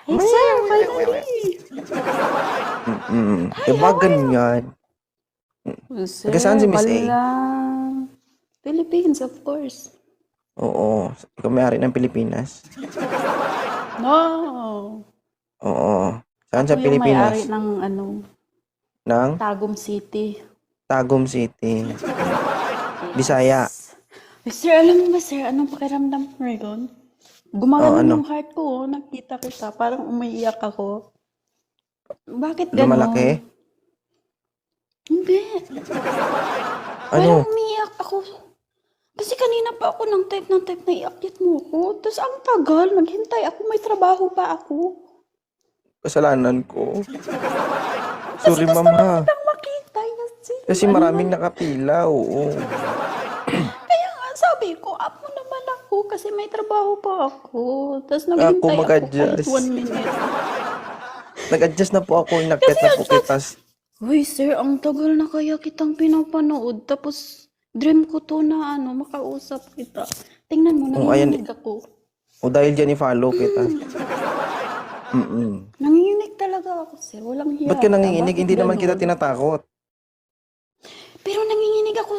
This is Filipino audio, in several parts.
Hey, sir, finally! Diba ganyan? Sir, Taga saan si Miss A? wala. Philippines, of course. Oo. Ikaw may-ari ng Pilipinas? No! Oo. Saan Ako sa yung may-ari Pilipinas? ng, Ng Tagum City. Tagum City. Bisaya. Yes. Sir, alam mo ba, sir, anong pakiramdam ko ngayon? Gumalaman ano? yung heart ko, nakita kita, parang umiiyak ako. Bakit Lumalaki? ganon? Hindi. Parang Ano? umiiyak ako. Kasi kanina pa ako ng type na iakyat mo ko. Tapos ang tagal, naghintay ako, may trabaho pa ako. Kasalanan ko. Kasi Sorry, gusto ma'am lang ha. kitang makita. Kasi maraming nakapila, oo. Kaya nga sabi ko, up mo naman ako kasi may trabaho pa ako. Tapos Ako naghintay ako kahit mag-adjust. 1 minute. Nag-adjust na po ako, inakyat Kasi na po kita. Uy, sir, ang tagal na kaya kitang pinapanood. Tapos, dream ko to na makausap kita. Tingnan mo, Oh, ayan. nanginginig ako. O dahil dyan i-follow kita. Nanginginig talaga ako, sir. Walang hiya. Ba't ka nanginginig? Bakit Hindi naman ganon? kita tinatakot. Pero nanginginig ako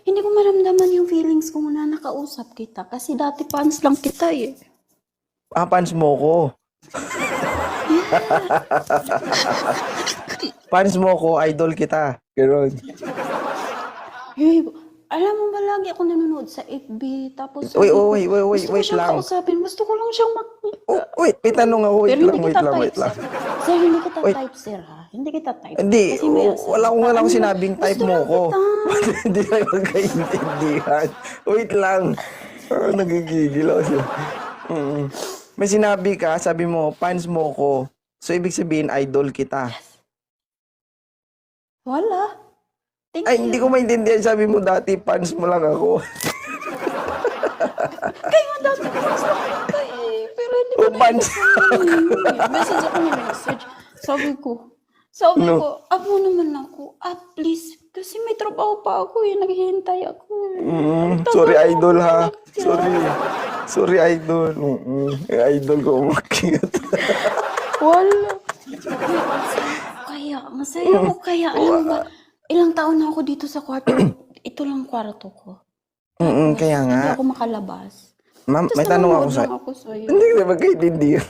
hindi ko maramdaman yung feelings ko na nakausap kita. Kasi dati fans lang kita eh. Fans mo ko. Fans mo ko, idol kita. Ganun. Hey, alam mo ba lagi ako nanonood sa FB. Tapos Wait, sabi ko, wait gusto ko lang. siyang kausapin. Gusto ko lang siyang Wait, may tanong ako. Pero hindi kita type, Wait lang. sir. Sir, hindi kita Wait. type, sir, ha? Hindi kita type. Hindi, Kasi may asawa wala ka. akong Ano, sinabing type gusto mo lang ko. kita. Hindi tayo magkaintindihan. Wait lang. Nagigigil ako siya. May sinabi ka, sabi mo, fans mo ko. So, ibig sabihin, idol kita. Wala. Thank Ay, you. hindi ko maintindihan. Sabi mo dati, fans mo lang ako. Kaya nga dati fans lang kita eh. Pero hindi ko Fans. Message ako ng message. Sabi ko, up mo naman ako. At least, kasi may trabaho pa ako eh. Naghihintay ako eh. Sorry, idol ha. Sorry, idol. Idol ko umakyat. Wala. Masaya ko kaya. Alam mo ba, ilang taon na ako dito sa kwarto. Ito lang kwarto ko. Kaya nga. Hindi ako makalabas. Ma'am, Tapos may tanong ako nanonood sa... lang ako sa'yo. Hindi ka magkaintindihan.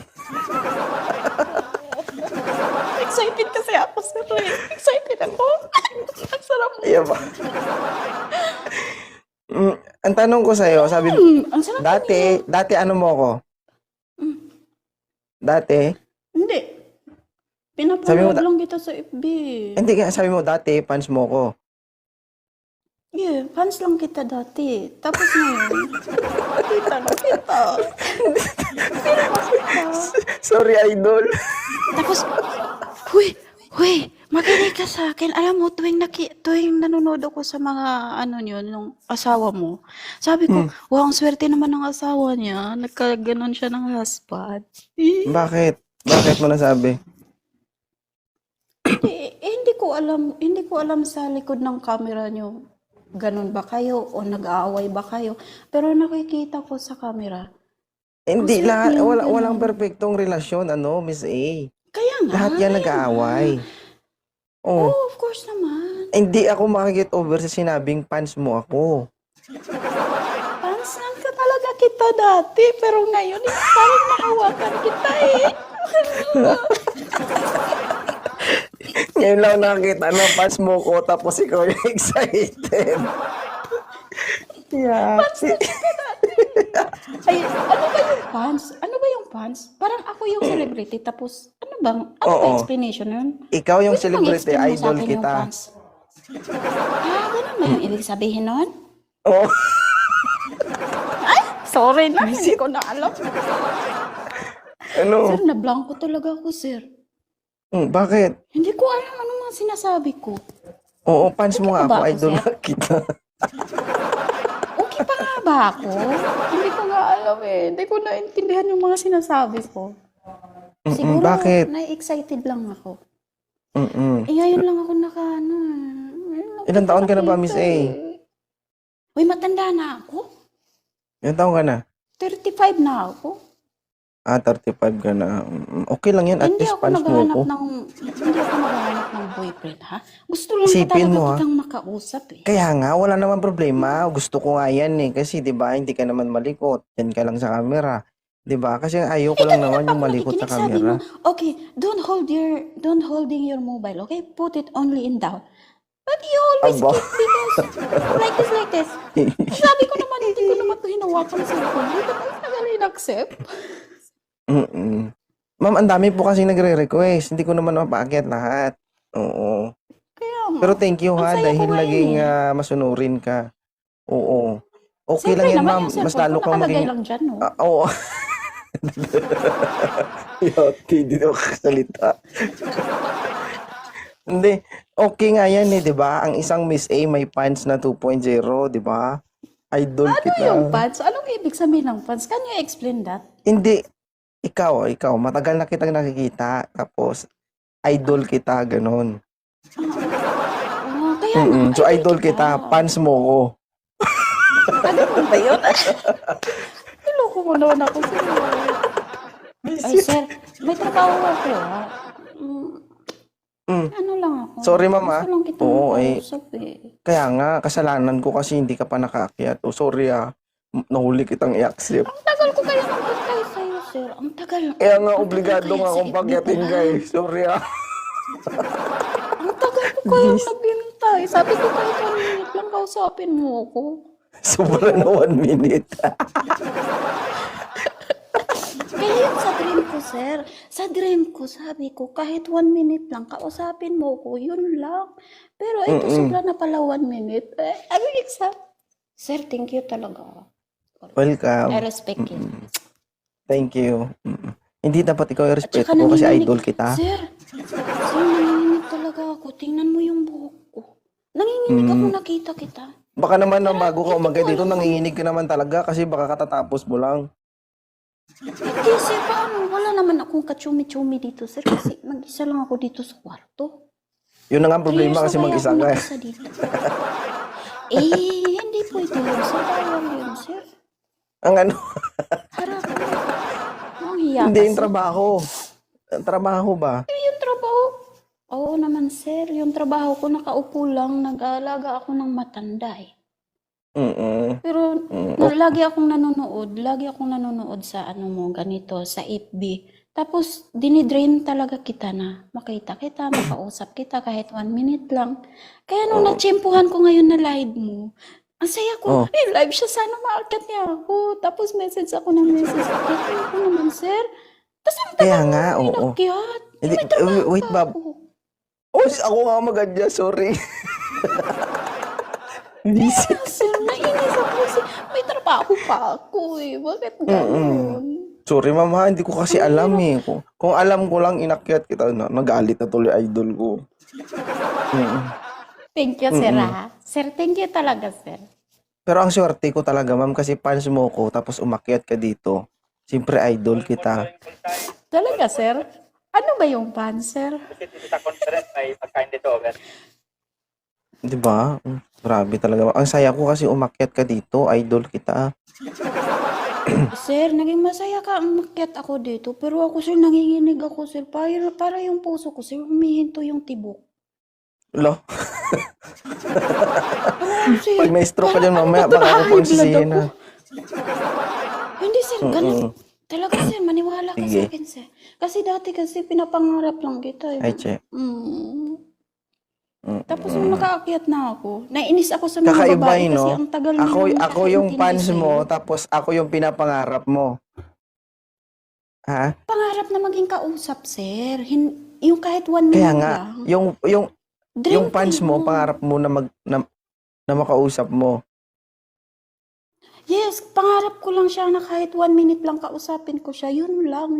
Excited kasi ako, sir. Excited ako. Ang sarap mo. Iya ba? Ang tanong ko sa'yo, sabi mo, Ang sarap dati ano mo ako? Dati? Hindi. Sabi mo Pinapanood lang kita sa FB. Hindi nga, sabi mo dati, fans mo ko. Yeah, fans lang kita dati. Tapos ngayon, kita na kita. Sorry, idol. Tapos, huy, makinig ka sa akin. Alam mo, tuwing nanonood ako sa mga nung asawa mo, sabi ko, wow, ang swerte naman ng asawa niya. Nagkaganon siya ng husband. Bakit? Bakit mo nasabi? Hindi ko alam sa likod ng camera niyo. Ganon ba kayo o nag-aaway ba kayo? Pero nakikita ko sa camera. Hindi, Kasi lahat, yung walang perfectong relasyon, Miss A. Kaya nga. Lahat yan nag-aaway. Oh, Oh, of course naman. hindi ako makikit over sa sinabing fans mo ako. Fans lang ka talaga kita dati. Pero ngayon, parang nahawakan kita eh. Ngayon lang nakakita na fans mo ko, tapos ikaw yung excited. Yeah. Ay, ano ba yung fans? Ano ba yung fans? Parang ako yung celebrity. Tapos, ano ba Oo. explanation nun? Ikaw yung Pwede bang celebrity, i-explain mo sa idol akin yung kita. fans? Ganun ba yung ibig sabihin nun? Oh, Sorry na, hindi ko na alam. ano? Sir, na-blanco talaga ako, sir. Bakit? Hindi ko alam ano mga sinasabi ko. Oo, fans mo nga Okay pa ako, ba ako, idol sir? nga kita. Okay pa nga ba ako? Hindi ko nga alam eh. Hindi ko naintindihan yung mga sinasabi ko. Siguro, Bakit? na-excited lang ako. Mm-mm. Ngayon lang ako Ilang taon ka na ba, Miss A? Uy, matanda na ako. Ilang taon ka na? 35 na ako. Ah, 35 ka na. Okay lang yan. At Hindi least ako fans mo naghahanap ko. ng boyfriend, ha? Gusto lang ka Isipin talaga mo ha. kitang makausap, eh. Kaya nga, wala naman problema. Gusto ko nga yan eh. Kasi, di ba, hindi ka naman malikot. Yan ka lang sa camera. Di ba? Kasi ayoko Eh, lang kanina naman pa yung ako malikot sa nakikinig, sabi mo, camera. okay, don't holding your mobile, okay? Put it only in down. But you always Aba. keep because like this. Sabi ko naman, hindi ko naman ito hinawakan sa cellphone. Hindi ko talaga in-accept. Mm-mm. Ma'am, ang dami po kasi nagre-request. Hindi ko naman mapaakyat lahat. Oo. Kaya nga, Pero thank you ang ha, saya ko dahil ngayon naging eh. masunurin ka. Oo. Okay lang Siyempre yan, naman ma'am. yung Mas cellphone ko lalo kang nakalagay maging... lang dyan, no? Oo. Okay, dito ka salita. Hindi. Okay nga yan eh, di ba? Ang isang Miss A may punch na 2.0, di ba? Idol Ano yung kita. pants? Anong ibig sabihin ng pants? Can you explain that? Hindi. Ikaw. Matagal na kitang nakikita. Tapos, idol kita, ganun. Kaya nga, So, idol idol kita. kita. Fans mo ko. Ano ba yun? Niloko mo naman ako, sir. Ay, sir, may trabaho ako, ha? Ano lang ako. Sorry, ma'am, Gusto ah. lang kitang Oo, makausap, eh. Kaya nga, kasalanan ko kasi hindi ka pa nakaakyat. Oh, sorry nahuli kitang i-accept. Ang tagal ko kaya nagbintay sa'yo, sir. Ang tagal. Kaya nga, Ang tagal obligado kaya nga sa akong FB pagyatin pa. guys. Sorry Ang tagal ko kaya nagbintay. Sabi ko kahit 1 minute lang kausapin mo ako. Sobra na 1 minute. Kaya yun sa dream ko, sir. Sa dream ko, sabi ko, kahit 1 minute lang, kausapin mo ko, yun lang. Pero ito, sobra na pala 1 minute. Ano exact? Sir, thank you talaga. I Welcome. respect you. Thank you. Hindi dapat ikaw At i-respect saka ko kasi nanginginig. idol kita. Sir, nanginginig talaga ako. Tingnan mo yung buhok ko. Nanginginig ako, nakita kita. Baka naman na bago ka umaga Hindi ko dito, alam. nanginginig ka naman talaga kasi baka katatapos mo lang. Hindi, sir, paano? Wala naman akong kachumi-chumi dito, sir. Kasi mag-isa lang ako dito sa kwarto. Yun na nga ang 3 problema years kasi na kaya mag-isa ako ka. nag-isa dito. Hindi pwede yun, sir. Bawal yun, sir. Ang ano, Harap mo. Ang hiya hindi ka, yung sir. trabaho. Ang trabaho ba? Yung trabaho. Oo naman, sir. Yung trabaho ko, nakaupo lang. Nag-aalaga ako ng matanda, eh. Pero lagi akong nanonood sa ano mo, ganito, sa FB. Tapos, dinidrain talaga kita na makita kita, makausap kita kahit 1 minute lang. Kaya nung natsyempuhan ko ngayon na live mo, ang saya ko, live siya, sana maakyat niya ako. Tapos message ako ng message, akyat ako naman, sir. Tapos ang Kaya tagal nga, mo oo. inakyat. Hindi, May trabaho wait, pa Bob. ako. Oh, ako nga mag-adya, sorry. Busy. Sir, nainis ako kasi may trabaho pa ako eh. Bakit ganun? Sorry, mama, hindi ko kasi alam eh. Kung alam ko lang, inakyat kita, nagalit na tuloy idol ko. Thank you, sir, ha? Sir, thank you talaga, sir. Pero ang swerte ko talaga, ma'am, kasi fans mo ko, tapos umakyat ka dito. Siyempre, idol kita. Talaga, sir? Ano ba yung pan, sir? Sa conference may pagkain dito. Di ba? Grabe talaga. Ang saya ko kasi umakyat ka dito, idol kita. Sir, naging masaya ka ang makyat ako dito. Pero ako, sir, nanginginig ako, sir. Para yung puso ko, sir, humihinto yung tibok. Lo, Sir, pag na-stroke ka dyan parang mamaya, ano ba baka ako high pang blood sisihin ako? na. Hindi, sir, ganun. Talaga, sir, maniwala ka Sige. sa akin, sir. Kasi dati kasi pinapangarap lang kita. Eh. Ay, che. Tapos nung nakaakyat na ako, nainis ako sa mga Kakaiba babae yun, kasi no? ang tagal Ako nilang yung nakaintindi fans sa'yo. mo, tapos ako yung pinapangarap mo. Ha? Pangarap na maging kausap, sir. Yung kahit 1 minute Kaya nga, lang. yung Dream fans ko mo, yun. pangarap mo na makausap mo. Yes, pangarap ko lang siya na kahit 1 minute lang kausapin ko siya. Yun lang.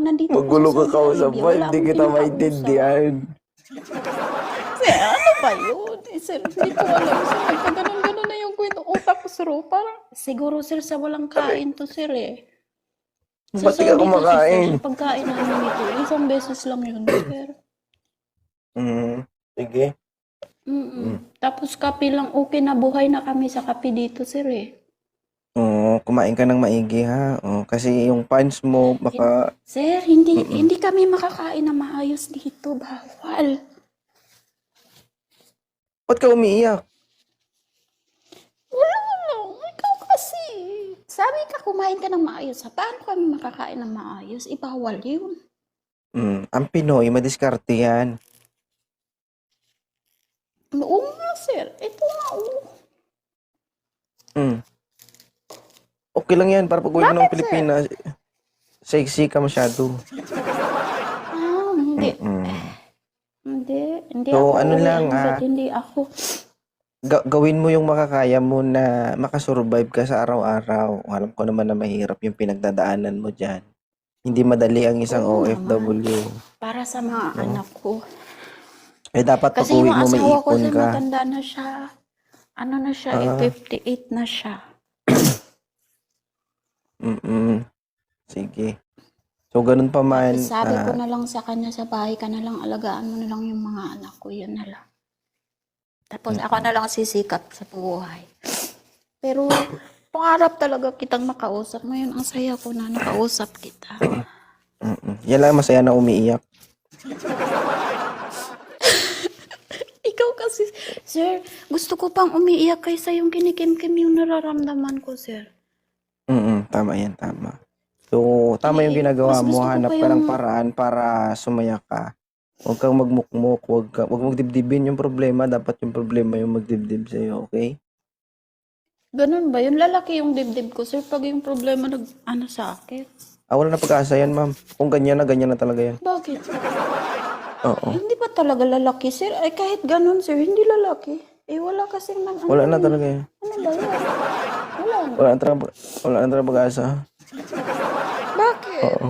Nandito Magulo ko ka sa Saudi kausap Arabia. mo, Wala hindi akong kita kinakausap. maintindihan. Sir, ano ba yun? Sir, hindi ko alam. Sir, nagkaganon-ganon na yung kwento. Utak ko, sir. Parang, siguro, sir, sa walang kain to, sir, eh. Sa Ba't di ka Saudi kasi, sir, kumakain? sa pagkain namin ito, isang beses lang yun, sir. Sige. Tapos kape lang, okay na buhay na kami sa kape dito, sir, eh. Oo, kumain ka ng maigi ha. Oo, kasi yung pants mo baka Sir, hindi kami makakain na maayos dito. Bawal. ba't ka umiiyak? Wala lang. Ikaw kasi. Sabi ka kumain ka ng maayos. Paano kami makakain ng maayos? Ibawal yun. Ang Pinoy, madiskarte yan. Oo nga, sir. Ito nga, oo. Mm. Okay lang yan para pag uwi mo ng Bakit, sir? Pilipinas, sexy ka masyado. Hindi. Mm. Hindi So, ako ano uuwi lang, agad. Hindi ako. Gawin mo yung makakaya mo na makasurvive ka sa araw-araw. Alam ko naman na mahirap yung pinagdadaanan mo dyan. Hindi madali ang isang Oo naman. OFW. Para sa mga anak ko. Eh, dapat pag Kasi uwi yung mo may asawa ko, ipon sir, ka. matanda na siya. Ano na siya, 58 na siya. Mm-mm. Sige. So, ganun pa man. Tapos sabi ko na lang sa kanya, sa bahay ka na lang, alagaan mo na lang yung mga anak ko, yun na lang. Tapos ako na lang sisikap sa buhay. Pero, pangarap talaga kitang makausap. Ngayon, ang saya ko na nakausap kita. Yan lang masaya na umiiyak. Ikaw kasi, sir, gusto ko pang umiiyak kaysa yung kinikim-kim yung nararamdaman ko, sir. Tama yan, tama. So, tama yung ginagawa mas mo. gusto ko Hanap pa ka ng yung- paraan para sumaya ka. Huwag kang magmukmok. Huwag magdibdibin yung problema. Dapat yung problema yung magdibdib sa'yo, okay? Ganun ba? Yung lalaki yung dibdib ko, sir, pag yung problema sa akin. Wala na pag-asa yan, ma'am. Kung ganyan na talaga yan. Bakit? Oo. Hindi ba talaga lalaki, sir? Ay, kahit ganun, sir, hindi lalaki. Eh, wala kasing Wala na talaga yan. Ano ba yan? Wala na. Wala na talaga pag-asa. Bakit? Oo.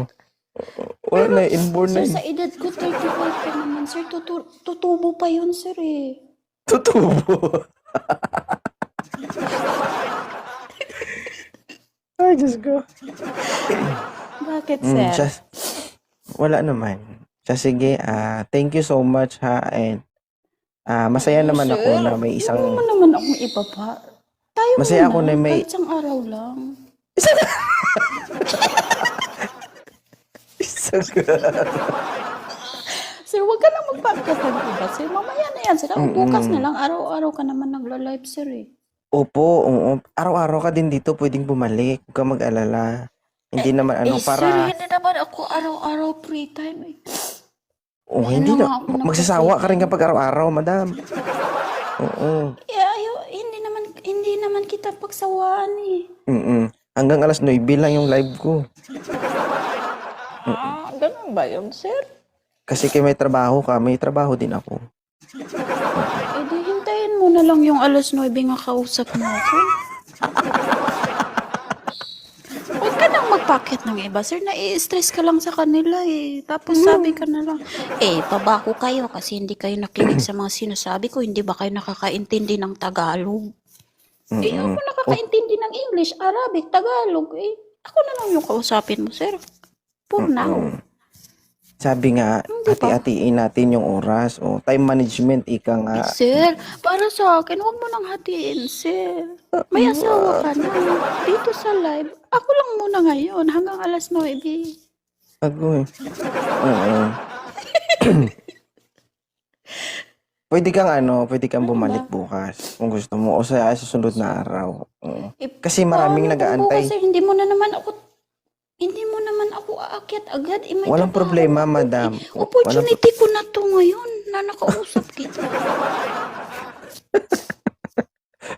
Wala na, inborn na Sir, yun. sa edad ko, 35 pa naman, sir. Tutubo pa yun, sir, eh. Tutubo. Ay, Diyos ko. Bakit, sir? Wala naman. Sige, thank you so much ha, and masaya naman Sir, ako na may isang huwag mo naman akong ibaba. Tayo Masaya muna, ako na may- kahit isang araw lang. isang Sir, huwag ka lang magpagkat ng iba, sir. Mamaya na yan, sir. Bukas na lang, araw-araw ka naman nagla-live, sir, eh. Opo, oo. Araw-araw ka din dito pwedeng bumalik. Huwag kang mag-alala. Hindi naman sir, hindi naman ako araw-araw free time, eh. hindi Ano na. nga ako Magsasawa ka rin kapag araw-araw, madam. Oo. Hindi naman kita pagsawaan, eh. Hanggang alas 9 lang yung live ko. Ganun ba yun, sir? Kasi may trabaho ka, may trabaho din ako. Eh, di hintayin mo na lang yung alas 9 nga kausap mo ako. Huwag ka nang magpakit ng iba, sir. Nai-stress ka lang sa kanila, eh. Tapos sabi ka na lang, pabako kayo kasi hindi kayo nakinig sa mga sinasabi ko. Hindi ba kayo nakakaintindi ng Tagalog? Ako nakakaintindi ng English, Arabic, Tagalog, eh. Ako na lang yung kausapin mo, sir. For now. Sabi nga, Hindi ba? hati-hatiin natin yung oras. O, time management, ika nga. Sir, para sa akin, huwag mo nang hatiin, sir. May asawa ka na. Dito sa live, ako lang muna ngayon hanggang alas 9. Ako eh. Oo. Pwede kang bumalik bukas kung gusto mo o sa susunod na araw. Oo. Kasi maraming nag-aantay. Kasi hindi mo naman ako aakyat agad. May Walang trabaho problema, ako, madam. Opportunity ko na to ngayon na nakausap kita.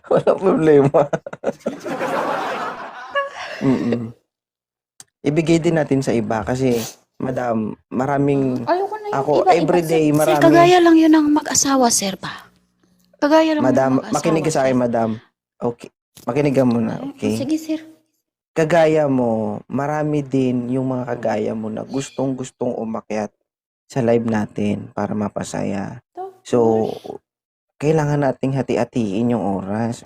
Walang problema. Ibigay din natin sa iba kasi, madam, maraming Ayoko na yung Ako, iba-iba, everyday, sir. Sir, marami. kagaya lang yun ng mag-asawa, sir ba? Kagaya lang Madam, ng mag-asawa. makinig ka sa akin, sir. madam. Okay. Makinig ka muna, okay? Sige, sir. Kagaya mo, marami din yung mga kagaya mo na gustong-gustong umakyat sa live natin para mapasaya. So, kailangan nating hati-hatiin yung oras.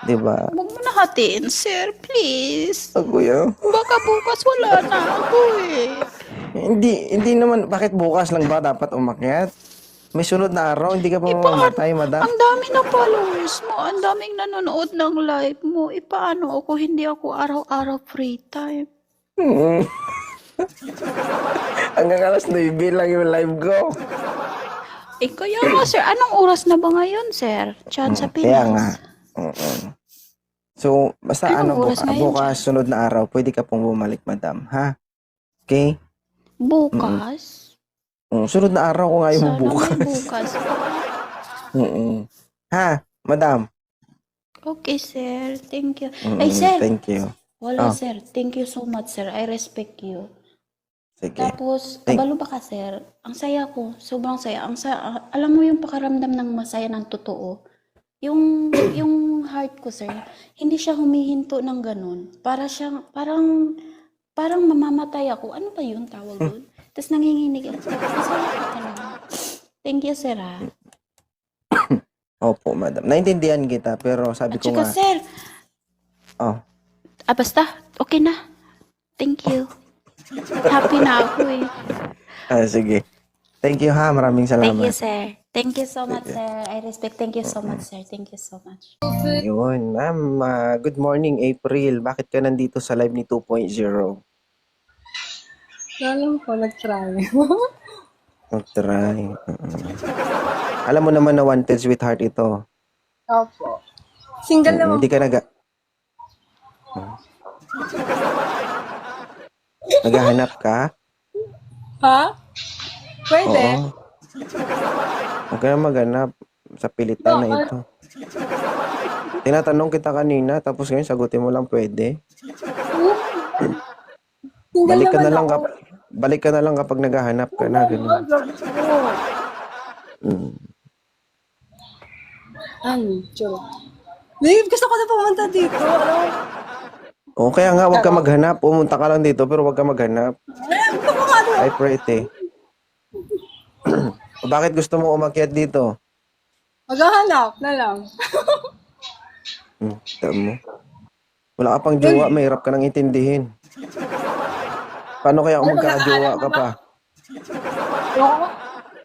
Di ba? Huwag mo na hatiin, sir. Please. Kuya. Baka bukas wala na ako, eh. Hindi naman, bakit bukas lang ba dapat umakyat? May sunod na araw, hindi ka pa Paano? mamamatay, madam. Ang dami na followers mo, ang daming nanonood ng live mo. Paano ako, hindi ako araw-araw free time? Mm. Hanggang alas 9 lang yung live ko. Kaya nga, sir, anong oras na ba ngayon, sir? Chan sa Kaya nga. Pinas. Oo. So, basta Anong oras ngayon, bukas, sunod na araw, pwede ka pong bumalik, madam. Ha? Okay? Bukas? Sunod na araw ko nga yung Sana bukas. may bukas pa. Ha? Madam? Okay, sir. Thank you. Mm-mm, Ay, sir. Thank you. Wala, Oh. sir. Thank you so much, sir. I respect you. Sige. Tapos, Thank- kabalo ba ka, sir? Ang saya ko. Sobrang saya. Alam mo yung pakaramdam ng masaya ng totoo. Yung heart ko, sir, hindi siya humihinto ng ganun. Parang mamamatay ako. Ano ba yun tawag doon? Tapos nanginginig ako. Masaya ko talaga. Thank you, sir, ha? Opo, madam. Naintindihan kita, pero sabi At ko saka, nga, sir, basta, okay na. Thank you. Happy na ako eh. sige. Thank you, ha. Maraming Thank you, salamat. sir. Thank you so much, sir. I respect. Thank you so much, sir. Thank you so much. Yun, ma'am. Good morning, April. Bakit ka nandito sa live ni 2.0? Alam ko, nag-try. Mag-try. Alam mo naman na wanted sweetheart ito. Opo. Single naman. Hindi ka naghahanap ka? Ha? Pwede. Oo. Huwag ka na maghanap sa pilitan na ito. Tinatanong kita kanina, tapos ngayon sagutin mo lang pwede. Single Balik ka naman na lang ako. balik ka na lang kapag naghahanap ka na. Ganun. Ano? Sure. Babe, gusto ko na pumunta dito. Ano? O kaya nga, huwag ka maghanap. Pumunta ka lang dito, pero huwag ka maghanap. Gusto ko nga doon. Ay, pretty. Bakit gusto mo umakyat dito? Maghahanap na lang. Tama mo. Wala ka pang jowa, mahirap ka nang intindihin. Paano kaya kung magkakajowa ka pa?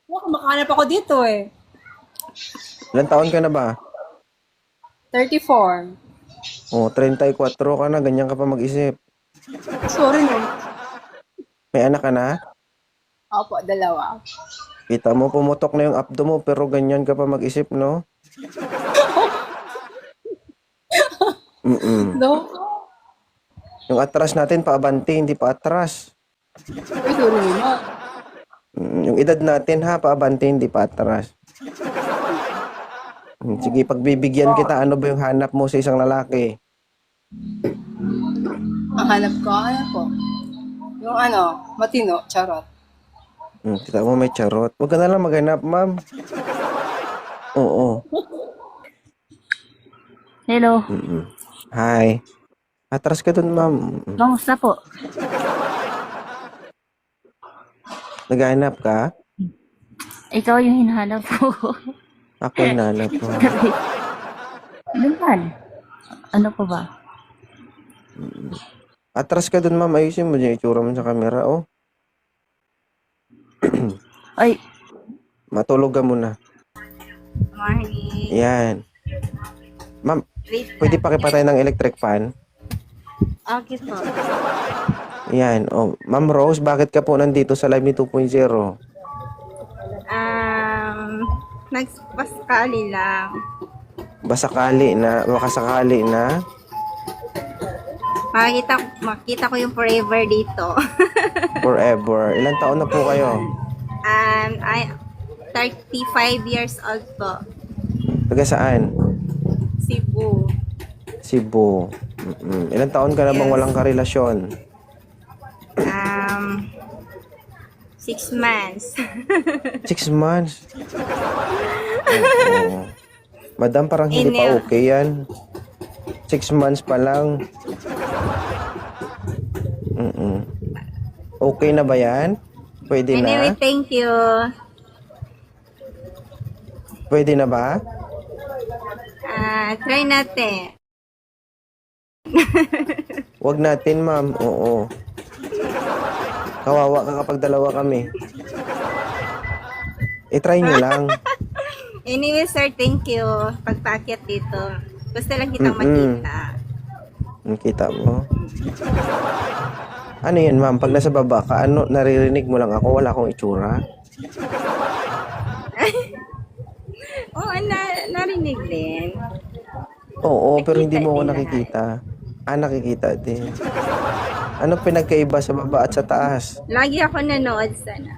Ako, makahanap ako dito eh. Ilan taon ka na ba? 34. O, 34 ka na, ganyan ka pa mag-isip. Sorry no. May anak ka na? Opo, 2. Kita mo, pumutok na yung abdo mo, pero ganyan ka pa mag-isip, no? No? Yung atras natin, paabante, hindi pa atras. Uy, sorry naman. Yung edad natin, ha, paabante, hindi pa atras. Sige, pagbibigyan kita, ano ba yung hanap mo sa isang lalaki? Ang hanap ko, ano po? Yung ano, matino, charot. Kita mo may charot. Huwag ka na lang maghanap, ma'am. Oo. Hello. Hi. Atras ka dun, ma'am. Kamusta po? Naghahanap ka? Ikaw yung hinahanap ko. Ako yung nanap mo. Naman. Ano po ba? Atras ka dun, ma'am. Ayusin mo dyan. Itsura mo sa camera, oh. Ay, Matulog ka muna. morning. Yan. Ma'am, Wait pwede pakipatay ng electric fan? Okay po. Yan. Oh, Ma'am Rose, bakit ka po nandito sa live ni 2.0? Nagpaskali lang. Makasakali na. Makita ko yung forever dito. Forever. Ilang taon na po kayo? I 35 years old po. Taga saan? Cebu. Cebu. Ilang taon ka na bang Yes. walang karelasyon? 6 months. 6 months. Oo. Madam, parang hindi pa okay yan. 6 months pa lang. Okay na ba yan? Pwede Anyway, na? thank you. Pwede na ba? Try natin. Wag natin, ma'am. Oo. Kawawa ka kapag dalawa kami. I-try nyo lang. Anyway, sir, thank you. Pagpaakyat dito. Gusto lang kitang makita. Nakita mo? Ano yun, ma'am? Pag nasa baba ka, ano, naririnig mo lang ako, wala akong itsura? Oo, narinig din. Oo, pero hindi mo ako din nakikita. Nakikita din. Ano pinagkaiba sa baba at sa taas? Lagi ako nanood sana.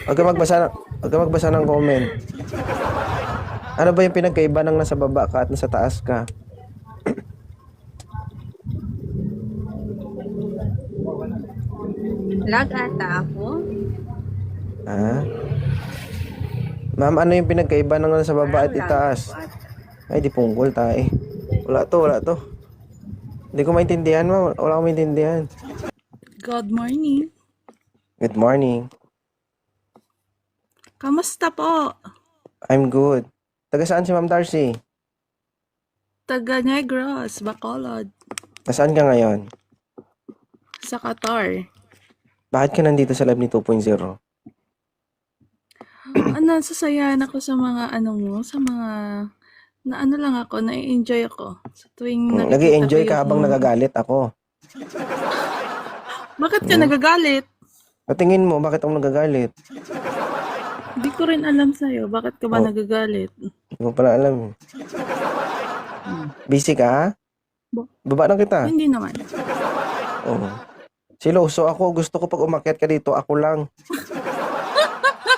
Huwag ka magbasa ng comment. Ano ba yung pinagkaiba ng nasa baba ka at nasa taas ka? Lag ata ako. Ha? Ma'am, ano yung pinagkaiba ng nasa baba at itaas? Ay, di punggol tayo. Wala to. Hindi ko maintindihan, ma'am. Wala ko maintindihan. Good morning. Good morning. Kamusta po? I'm good. Taga saan si Ma'am Darcy? Taga Negros, Bacolod, Nasaan ka ngayon? sa Qatar. Bakit ka nandito sa Live ni 2.0? Sasayahan ako sa mga sa mga na lang ako, na-enjoy ako sa tuwing nakikita Nag-i-enjoy ko ka habang nagagalit ako. Bakit ka nagagalit? Patingin mo, bakit ako nagagalit? Hindi ko rin alam sa'yo. Bakit ka ba Oh. nagagalit? Hindi ko pala alam. Busy ka? Baba na kita. Hindi naman. Oo. Siloso ako. Gusto ko pag umakyat ka dito, ako lang.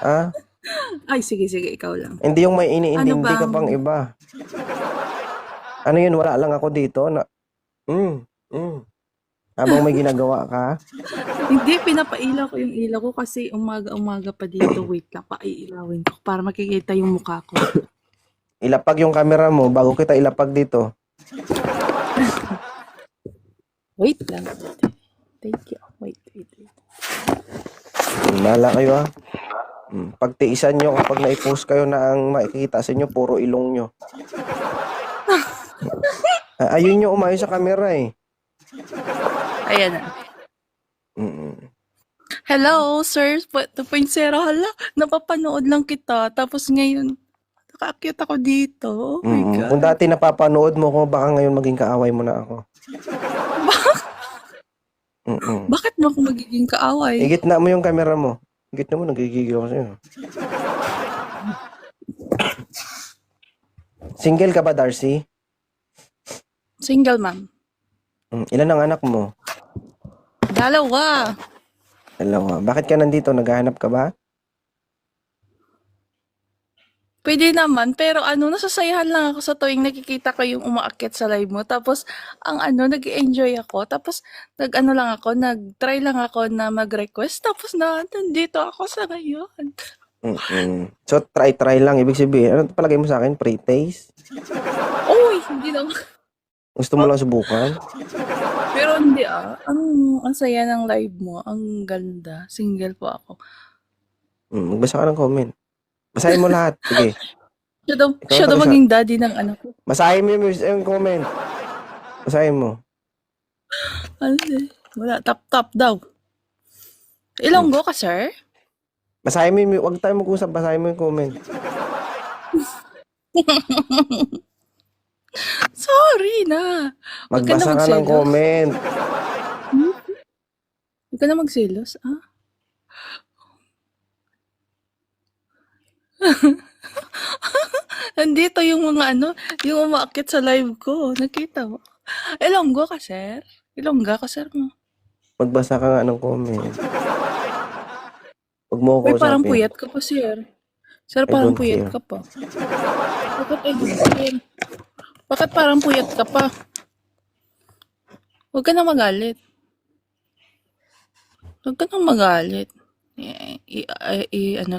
Ha? Ay, sige, ikaw lang. Hindi yung may iniintindi Ano ka bang- pang iba. Ano yun? Wala lang ako dito na... Habang may ginagawa ka. Hindi, pinapailaw ko yung ilaw ko kasi umaga-umaga pa dito. Wait lang, paiilawin ko para makikita yung mukha ko. Ilapag yung camera mo bago kita ilapag dito. Wait lang. Thank you. Wait. Mala kayo ha. Pagtiisan nyo kapag na-post kayo na ang makikita sa inyo, puro ilong nyo. Ayun nyo umayo sa camera eh. Ayan na. Hello, sir. 2.0. Hala, napapanood lang kita. Tapos ngayon, nakaakyat ako dito. Oh my God. Kung dati napapanood mo ko, baka ngayon maging kaaway mo na ako. Bakit mo ako magiging kaaway? Igitna mo yung camera mo. Igitna mo, nagigigil ako sa'yo. Single ka ba, Darcy? Single, ma'am. Ilan ang anak mo? Dalawa. Bakit ka nandito? Naghahanap ka ba? Pwede naman, pero nasasayahan lang ako sa tuwing nakikita ko yung umaakyat sa live mo. Tapos, nag-enjoy ako. Tapos, nag-try lang ako na mag-request. Tapos nandito ako sa ngayon. So, try lang. Ibig sabihin, ano palagay mo sa akin? Pre-taste? Uy, hindi naman. Gusto mo lang subukan? Pero hindi ang saya ng live mo. Ang ganda. Single po ako. Magbasa ka ng comment. Basahin mo lahat. Sige. Siya daw maging daddy ng anak ko. Basahin mo yung comment. Basahin mo. Wala. Tap daw. Ilonggo ka, sir? Basahin mo huwag tayo mag-usap. Basahin mo yung comment. Sorry na. Huwag ka Magbasa na ka ng magselos. comment. Huwag ka na magselos, Nandito yung mga yung umaakyat sa live ko. Nakita mo. Ilonggo ka, sir? Ilongga ka, sir mo. Magbasa ka nga ng comment. Huwag mo Uy, ako parang usapin. puyat ka pa, sir. Sir, I parang don't puyat care. ka pa. Bakit I don't care? Bakit parang puyat ka pa? Huwag ka na magalit. Huwag ka na magalit.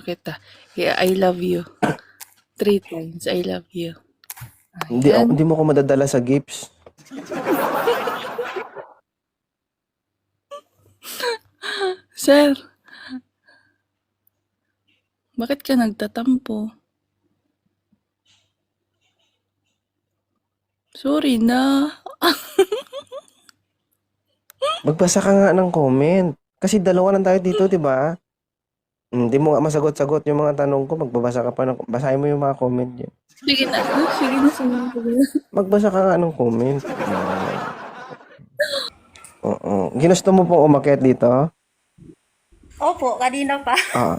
Kita. I love you. 3 times. I love you. Ayan. Hindi mo ko madadala sa gifts. Sir, bakit ka nagtatampo? Sorry na. Magbasa ka nga ng comment. Kasi dalawa lang tayo dito, di ba? Hindi mo nga masagot-sagot yung mga tanong ko, magbabasa ka pa basahin mo yung mga comment niyo. Sige na. Sige na, sige na. Magbasa ka nga ng comment. Oo. Ginusto mo pong umakyat dito? Opo, kanina pa. Ah.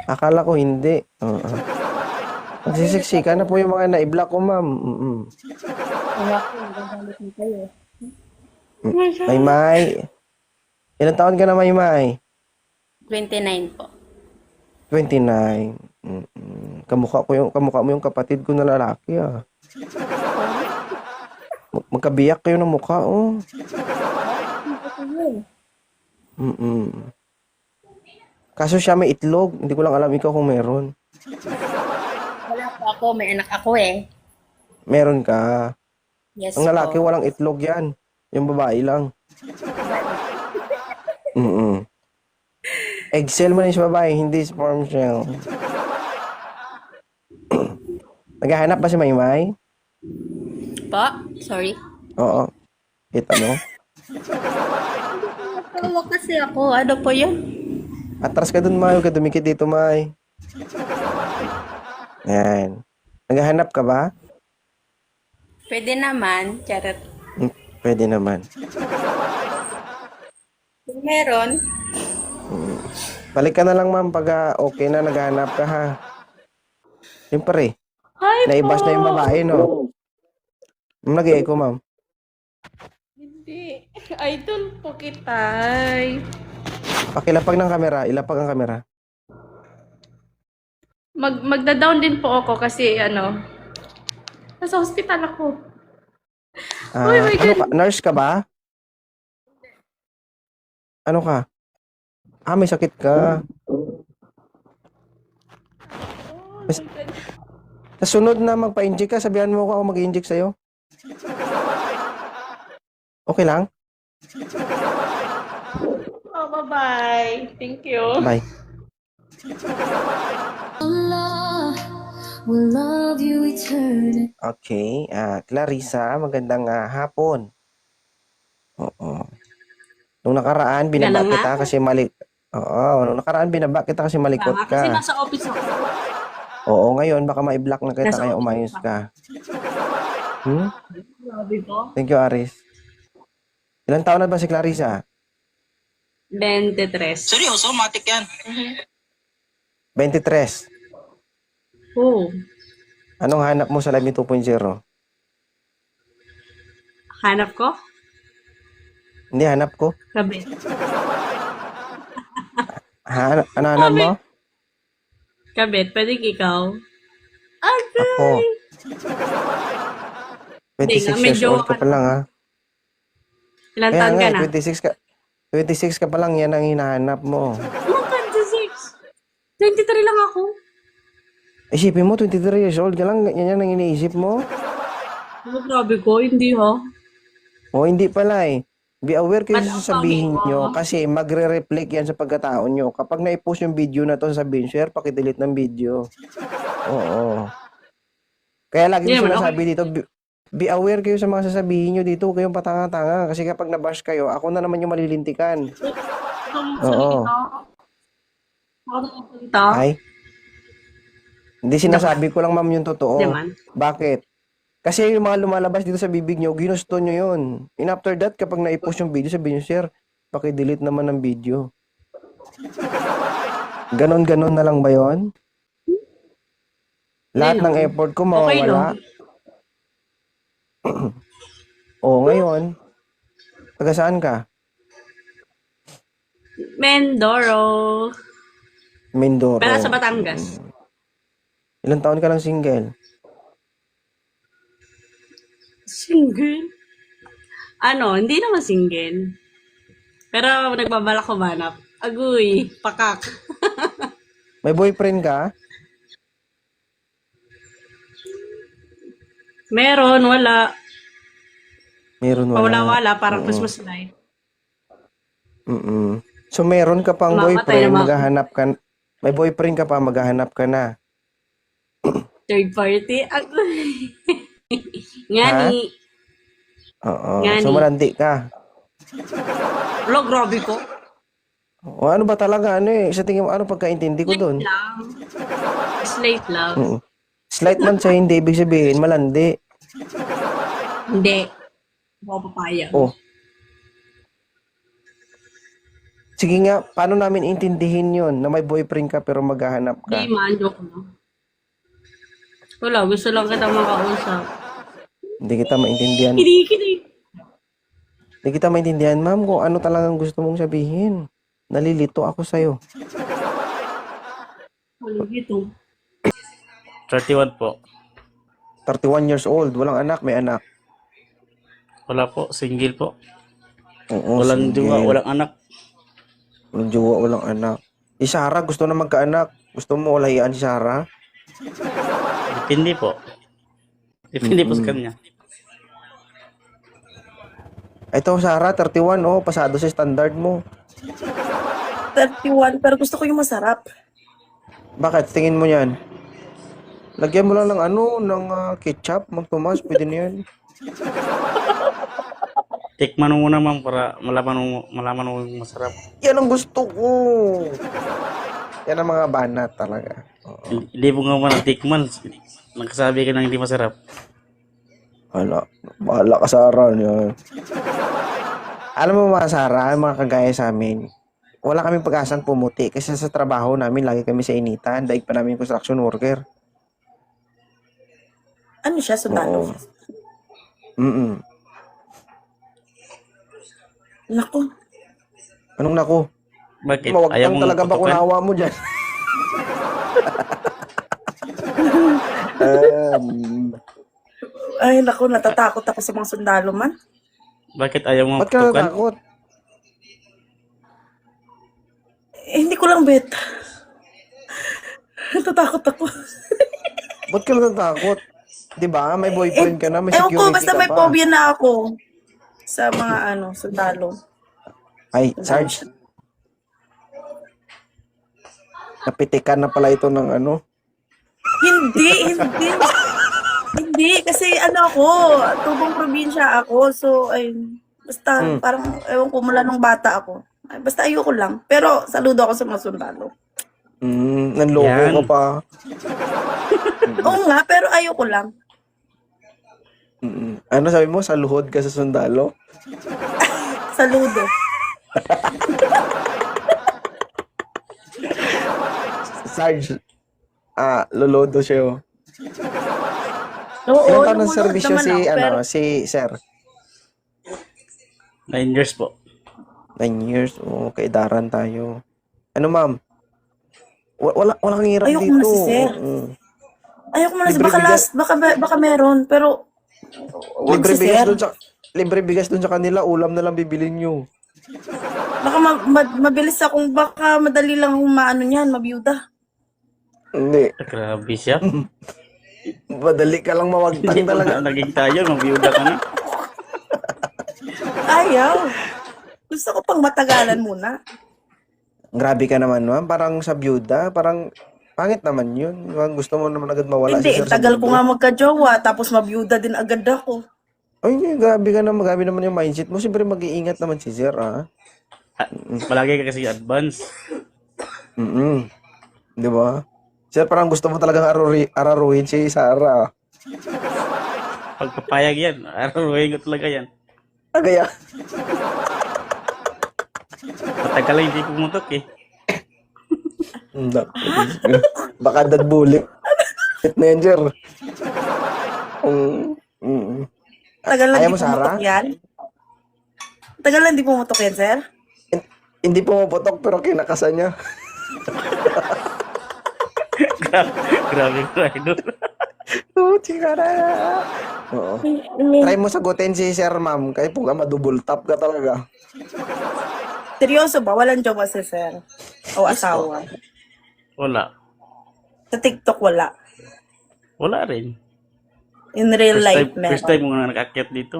Akala ko hindi. Oo. Magsisiksika na po yung mga na-block ko, ma'am. Maymay. Ilang taon ka na, Maymay? 29 po. 29. Kamukha mo yung kapatid ko na lalaki, ah. Magkabiyak kayo ng mukha, oh. Kaso siya may itlog. Hindi ko lang alam ikaw kung meron. Wala po ako, may anak ako eh. Meron ka. Yes Ang lalaki po. walang itlog yan. Yung babae lang. Egg-cell mo na yung sa babae, hindi sperm shell. Naghahanap ba si Maymay? Po? Sorry. Oo. Kita mo? Tawa kasi ako. Ano po yun? Atras ka dun, May. Huwag ka dumikit dito, May. Yan. Naghahanap ka ba? Pwede naman. Charot. Pwede naman. Kung meron, Balik ka na lang, ma'am, pag okay na, naghahanap ka, ha? Siyempre. Naibas na yung babae, no? Nag-i-echo, ma'am. Hindi. Idol po kitay. Pakilapag ng kamera. Ilapag ang kamera. Magda-down din po ako kasi nasa hospital ako. Oh my Ano ka? Nurse ka ba? Ano ka? May sakit ka. Sa sunod na magpa-inject ka, sabihan mo ako mag-inject sa'yo. Okay lang? Oh, bye-bye. Thank you. Bye. Okay. Clarissa, magandang hapon. Oo. Nung nakaraan, binaba kita kasi mali. Oo, nung nakaraan, binaba kita kasi malikot Kasi ka. nasa office ako. Oo, ngayon, baka ma-block na kita Nasa kaya office umayos ka. Grabe po. Thank you, Aris. Ilang taon na ba si Clarissa? 23. Seryoso, matik yan. 23. Oh. Anong hanap mo sa Live ni 2.0? Hanap ko? Hindi, hanap ko. Kabit. Ano hanap mo? Kabit, pwede ikaw? Ako. 26 Hindi nga, may years old jowa ka ka pa lang, ha? Ilan Kaya taon nga, ka na? 26 ka pa lang, yan ang hinahanap mo. Ano 26? 23 lang ako. Isipin mo, 23 years old ka lang, yan ang iniisip mo? Oh, grabe ko, hindi ha? O, hindi pala eh. Be aware kayo sa Ano, sasabihin sabi ko? nyo kasi magre-reflect yan sa pagkatao nyo. Kapag na-post yung video na to, sabihin, share, pakidelete ng video. Oo. Kaya lagi Hindi ko naman, sinasabi dito, be aware kayo sa mga sasabihin nyo dito, huwag kayong patanga-tanga. Kasi kapag nabash kayo, ako na naman yung malilintikan. Oo. Ako nagsalita. Ay? Hindi sinasabi ko lang, ma'am, yung totoo. Hindi man. Bakit? Kasi yung mga lumalabas dito sa bibig nyo, ginusto nyo yun. And after that, kapag na-post yung video, sabihin nyo, share, pakidelete naman ng video. Ganon-ganon na lang ba yun? Lahat ng effort ko mawawala. O, ngayon, taga saan ka? Mendoro. Mindoro. Pero sa Batangas. Ilang taon ka lang single? Single? Hindi naman single. Pero nagbabalak ko manap. Agoy, pakak. May boyfriend ka? Meron, wala. Meron wala. Wala-wala, parang Christmas light. So, meron ka pang Mamatay boyfriend, naman. maghahanap ka, may boyfriend ka pa, maghahanap ka na. Third party. Agoy. Ngani. Oo. Ngani. So, malandi ka. Lo, grabe ko. O ano ba talaga? Ano eh? Sa tingin mo, ano pagkaintindi ko doon? Lang. Slate love. Oo. Slight man siya, hindi ibig sabihin, malandi. Hindi. Ako papayag. Oh. Sige nga, paano namin intindihin yon na may boyfriend ka pero maghahanap ka? Hindi man, joke lang. Wala, gusto lang kita makausap. Hindi kita maintindihan. Kinikilig. Hindi kita maintindihan, ma'am, kung ano talagang gusto mong sabihin. Nalilito ako sa'yo. Ano dito? 31 po. 31 years old, walang anak, may anak. Wala po, single po. Oo, Walang sige. jowa, walang anak. Walang jowa, walang anak. Si Sarah, gusto na magkaanak. Gusto mo lahian si Sarah? Depende po. Depende po sa kanya. Ito, Sarah, 31, oh, pasado sa standard mo. 31, pero gusto ko yung masarap. Bakit? Tingin mo yan? Lagyan mo lang ng ketchup, magtumas, pwede na yan. Tikman mo muna ma'am para malaman mo yung masarap. Yan ang gusto ko. Yan ang mga banat talaga. Oo. Hindi mo nga man tikman. Nagsasabi ka ng hindi masarap. Bahala ka, Sarah. Yan. Alam mo mga Sarah, mga kagaya sa amin, wala kaming pag-asang pumuti kasi sa trabaho namin, lagi kami sa initan, daig pa namin construction worker. Ano siya, sundalo? Oo. Mm-mm. Naku, Anong naku? Bakit? Mawag Ayaw kang mong talaga putukan? bakunawa mo dyan. ay naku, natatakot ako sa mga sundalo man. Bakit ayaw mong Ba't ka putukan? natakot? Hindi ko lang bet. Natatakot ako. Ba't ka natatakot? Di ba? May boyfriend ka na, may Ewan ko, security basta ka may pa. phobia na ako sa mga sundalo. Ay, Sarge. Napitikan na pala ito ng Hindi. Hindi, kasi ako, tubong probinsya ako. So, ay, basta parang, ewan ko, mula nung bata ako. Ay, basta ayoko lang. Pero, saludo ako sa mga sundalo. Nanloko Yan. ka pa. Oo nga, pero ayoko lang. Ano sabi mo? Saluhod ka sa sundalo? Saludo. Sarge. Lolodo siya. Oh. Oo, Ilang taon ng lumunood serbisyo naman ako, pero si Sir? 9 years po. 9 years. Oo, kaidaran tayo. Ano, ma'am? Wala kang hirap Ayoko dito. na si Sir. ayoko muna, Libre baka bigas. last, baka meron, pero wag Libre si bigas Sir. libre bigas doon sa kanila, ulam na lang bibilin nyo. Baka mabilis akong, baka madali lang akong niyan, mabiyuda. Hindi. Grabe siya. Madali ka lang Hindi mawagtang pa talaga. na naging tayo, mabiyuda ka na. Ayaw. Gusto ko pang matagalan muna. Grabe ka naman, ma'am. Parang sa byuda, parang pangit naman yun. Parang gusto mo naman agad mawala Hindi, si Sir sa tagal ko mundo. nga magka-jowa, tapos mabiyuda din agad ako. Ay, hindi, grabe ka naman. Grabe naman yung mindset mo. Siyempre, mag-iingat naman si Sir, ah. Palagi ka kasi advance. Di ba? Sir, parang gusto mo talagang araruhin si Sarah. Pagpapayag yan. Araruhin ko talaga yan. Kaya, Matagal lang hindi pumutok eh. baka dad bully. It na yan, Sir. Tagal lang Ayaw di mo, Sarah? pumutok yan. Tagal lang di pumutok yan, sir. Hindi pumaputok pero kinakasan niya. Grabe ka idol. Oo. Try mo sagutin si Sir, ma'am. Kaya po ka madouble tap ka talaga. Seryoso ba? Walang jowa si sir? O asawa? Wala. Sa TikTok wala. Wala rin. In real life, First meron. time mo nga nakakyat dito.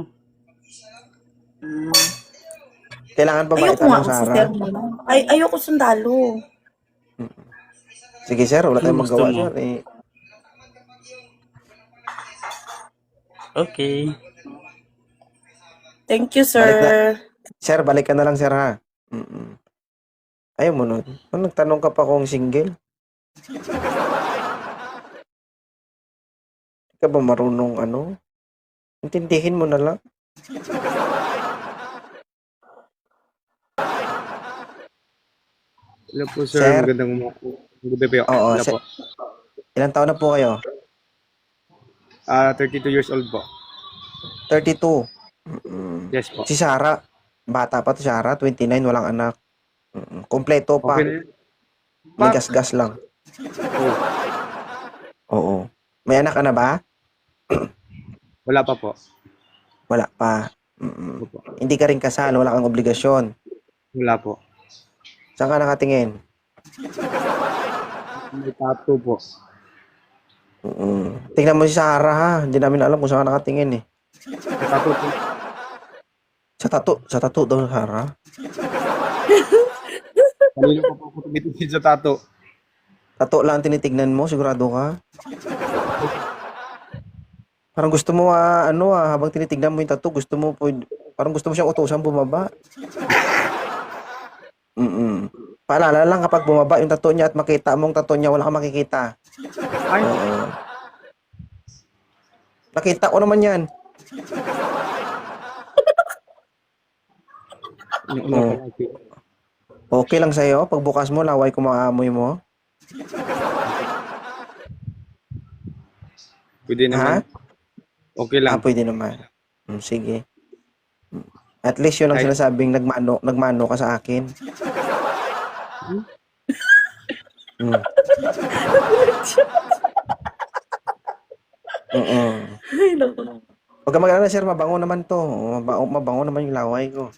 Kailangan pa ba Ayoko nga itanong, ako si Sarah? sir. Ayoko sundalo. Sige, Sir. Wala tayong Ano gusto magawa, mo? Sir. Eh. Okay. Thank you, sir. Balik Sir, balik ka na lang, Sir, ha? Ayaw mo nun. Nagtanong ka pa kung single? Di ka ba marunong ano? Intindihin mo na lang. Hello po, sir. Sir? Magandang gabi po. Oo, Hello po. Ilang taon na po kayo? 32 years old po. 32. Mm-mm. Yes po. Si Sarah, bata pa to Sarah, 29, walang anak. Kompleto pa. Okay na yun? May gas-gas lang. Oh, Oo. May anak ka na ba? wala pa po. Wala pa. Mm-mm. Opo. Hindi ka rin kasal, wala kang obligasyon. Wala po. Saan ka nakatingin? May tattoo po. Tingnan mo si Sarah ha. Hindi namin alam kung saan ka nakatingin eh. May tattoo po. Sa tattoo daw Sarah. Kanino pa po ako tumitingin sa tattoo? Tattoo lang ang tinitignan mo, sigurado ka? Parang gusto mo habang tinitignan mo yung tattoo, parang gusto mo siyang utusan bumaba. Paalala lang kapag bumaba yung tattoo niya at makita mong tattoo niya, wala kang makikita. Ay, Oo. Nakita ko naman yan. Oo. Okay lang sa'yo? Pagbukas mo, laway ko maamoy mo? pwede naman. Okay lang. Pwede naman. Sige. At least yun ang Ay. sinasabing nagmano ka sa akin. Ay, naku. Huwag ka mag-alala, sir. Mabango naman to. Mabango naman yung laway ko.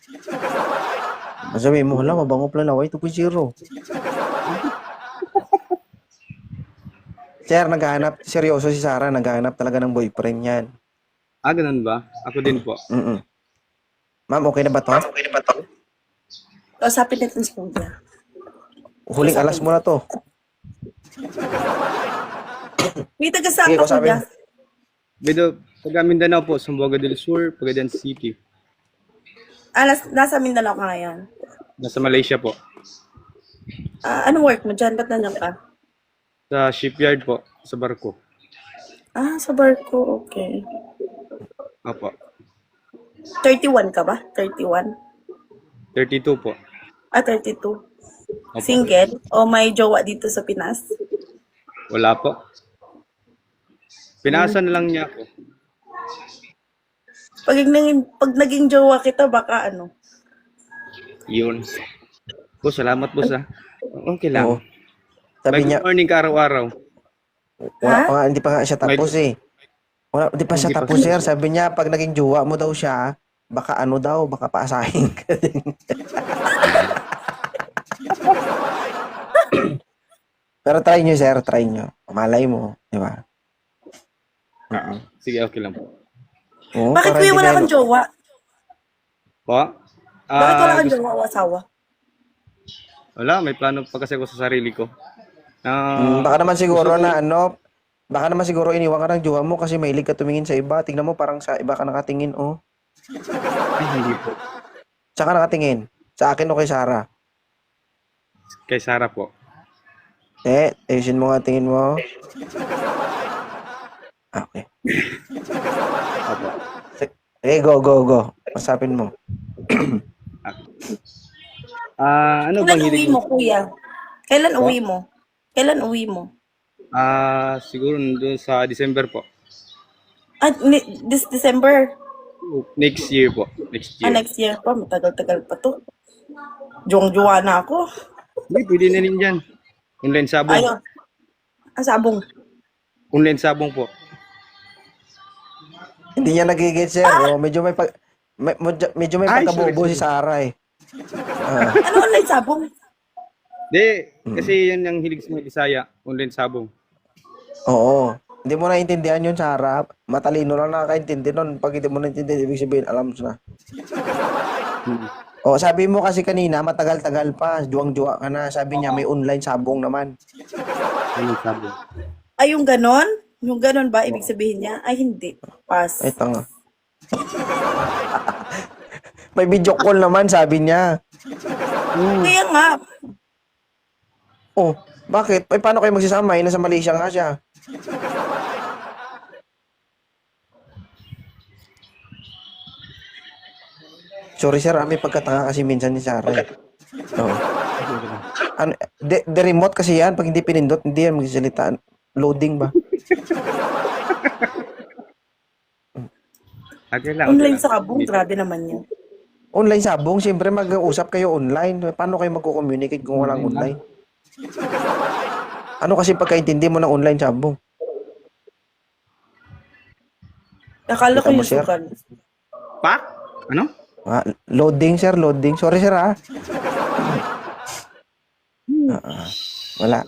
Masabi mo, hala, mabango pala laway 2.0. Sir, seryoso si Sarah, naghahanap talaga ng boyfriend yan. Ganun ba? Ako din po. Ma'am, okay na ba to? Kausapin natin si Kuya. Huling alas mo na to. May taga saan Sige, ka, kausapin. Kuya? Video, taga Mindanao po, Zamboanga del Sur, Pagadian City. Nasa Mindanao ka ngayon. Nasa Malaysia po. Anong work mo dyan? Ba't nandiyan ka? Sa shipyard po, sa barko. Sa barko. Okay. Opo. 31 ka ba? 31? 32 po. 32. Opo. Single? O may jowa dito sa Pinas? Wala po. Pinasan lang niya ako. Pag naging jowa kita, baka ano? Yun. Po, salamat po sa. Okay lang. Oo. Sabi Good niya, morning ka araw-araw. wala pa nga, hindi pa nga siya tapos eh. Hindi pa siya Hindi pa tapos, siya. sir. Sabi niya, pag naging jowa mo daw siya, baka baka paasahin ka din. Pero try nyo, sir. Try nyo. Malay mo. Di ba? Sige, okay lang po. Oo, Bakit para kuya hindi wala kayo- kang jowa? Po? Bakit wala kang Gusto- jowa o asawa? Wala, may plano pa kasi ako sa sarili ko. Baka naman siguro baka naman siguro iniwan ka ng jowa mo kasi mahilig ka tumingin sa iba. Tingnan mo, parang sa iba ka nakatingin, oh. Ay, hindi po. Saan ka nakatingin? Sa akin o kay Sarah? Kay Sarah po. Ayusin mo nga tingin mo. Okay. Opo. Go. Masapin mo. Ano Kailan bang uwi hilig mo, mo? kuya? Kailan Po? uwi mo? Kailan uwi mo? Siguro doon sa December po. This December? Next year po. Next year. Next year pa. Matagal-tagal pa to. Juwang-juwa na ako. Hindi, pwede na rin dyan. Online sabong. Ayun. Sabong. Online sabong po. Hindi niya nagigit, sir. Oh, medyo may Ay, pagkabobo sorry. si Sarah eh. Ano online sabong? Hindi, kasi yan ang hilig sa Bisaya. Online sabong. Oo. Hindi mo naiintindihan yun, Sarah. Matalino lang nakakaintindi nun. Pag hindi mo naiintindihan, ibig sabihin, alam mo na. O, sabi mo kasi kanina, matagal-tagal pa. Juwang-juwa ka na. Sabi niya, may online sabong naman. Online sabong. Ay, yung ganon? Yung ganon ba? Ibig sabihin niya? Ay, hindi. Pass. Ay, tanga. May video call naman, sabi niya. Kaya nga, Oh, bakit? Eh, paano kayo magsasama? Nasa Malaysia nga siya. Sorry sir, may pagkatanga kasi minsan ni Sarah. Oo. Ano, the remote kasi yan, pag hindi pinindot, hindi yan magsasalita. Loading ba? Okay lang. Online sa kabong, grabe naman yun. Online sabong, siyempre mag-uusap kayo online. Paano kayo magko-communicate kung walang online? Ano kasi pagkaintindi mo ng online sabong? Akala ko Kita mo, yung sir? sukan. Pak? Ano? Ah, loading sir, loading. Sorry sir ah. Wala.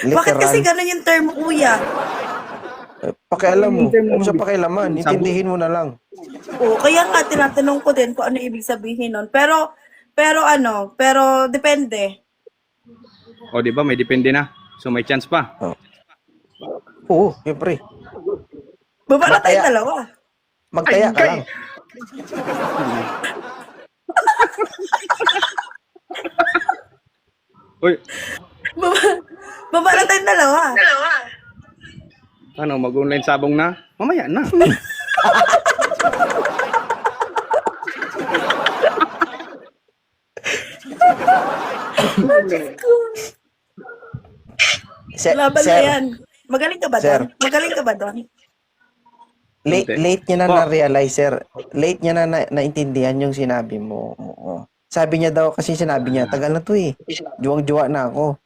Bakit kasi Literal. ganun yung term, kuya? Pakialam mo. Kung sa pakialaman, intindihin mo na lang. Oo, kaya nga tinatanong ko din kung ano ibig sabihin nun. Pero depende. O, di ba? May depende na. So, may chance pa. Oo, siyempre. Baba na tayong Mataya. dalawa. Magtaya ka lang. Uy, Baba na tayong dalawa. ano, mag-online sabong na? Mamaya na. Laban na Sir, yan. Magaling ka ba Sir. doon? Magaling ka ba doon? late niya na na-realize, sir. Late niya na naintindihan yung sinabi mo. Oo. Sabi niya daw, kasi sinabi niya, tagal na to eh. Juwang-juwa na ako.